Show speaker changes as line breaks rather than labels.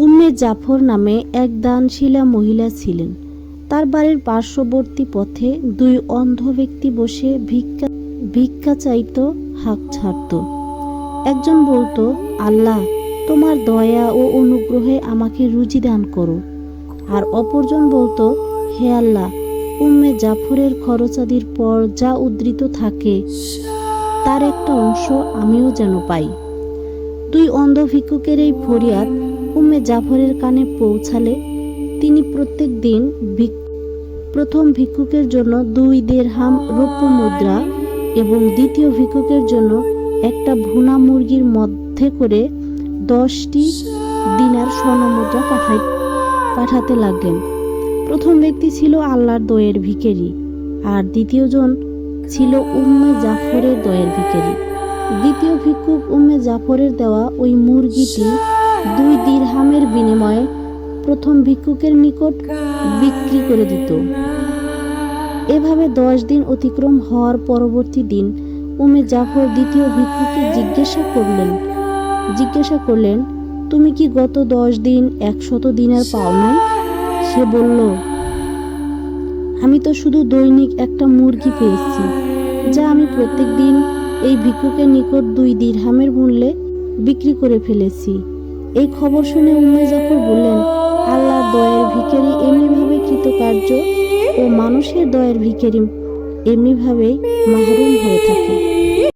উম্মে জাফর নামে এক দানশীলা মহিলা ছিলেন। তার বাড়ির পার্শ্ববর্তী পথে দুই অন্ধ ব্যক্তি বসে ভিক্ষা চাইত, হাঁক ছাড়ত। একজন বলতো, আল্লাহ, তোমার দয়া ও অনুগ্রহে আমাকে রুজি দান করো। আর অপরজন বলতো, হে আল্লাহ, উম্মে জাফরের খরচাদির পর যা উদ্ধৃত থাকে তার একটা অংশ আমিও যেন পাই। দুই অন্ধ ভিক্ষুকের এই ফরিয়াদ উম্মে জাফরের কানে পৌঁছালে তিনি প্রত্যেক দিন প্রথম ভিক্ষুকের জন্য 2 দিরহাম রৌপ্য মুদ্রা এবং দ্বিতীয় ভিক্ষুকের জন্য একটা ভুনা মুরগির মধ্যে করে 10টি দিনার স্বর্ণমুদ্রা পাঠাতে লাগলেন। প্রথম ব্যক্তি ছিল আল্লাহর দয়ের ভিখারি, আর দ্বিতীয়জন ছিল উম্মে জাফরের দয়ের ভিখারি। দ্বিতীয় ভিক্ষুক উম্মে জাফরের দেওয়া ওই মুরগিটি 2 দিরহামের বিনিময়ে প্রথম ভিক্ষুকের নিকট বিক্রি করে দিত। এভাবে 10 দিন অতিক্রম হওয়ার পরবর্তী দিন উম্মে জাফর দ্বিতীয় ভিক্ষুককে জিজ্ঞাসা করলেন, তুমি কি গত 10 দিন 100 দিনার পাও নাই? সে বলল, আমি তো শুধু দৈনিক একটা মুরগি পেয়েছি, যা আমি প্রত্যেক দিন এই ভিক্ষুকের নিকট 2 দিরহামের মূল্যে বিক্রি করে ফেলেছি। এই খবর শুনে উম্মে জাফর বললেন, আল্লাহর দয়ের ভিখারি এমনিভাবে কৃতকার্য ও মানুষের দয়ের ভিখারি এমনিভাবেই মাহরুম হয়ে থাকে।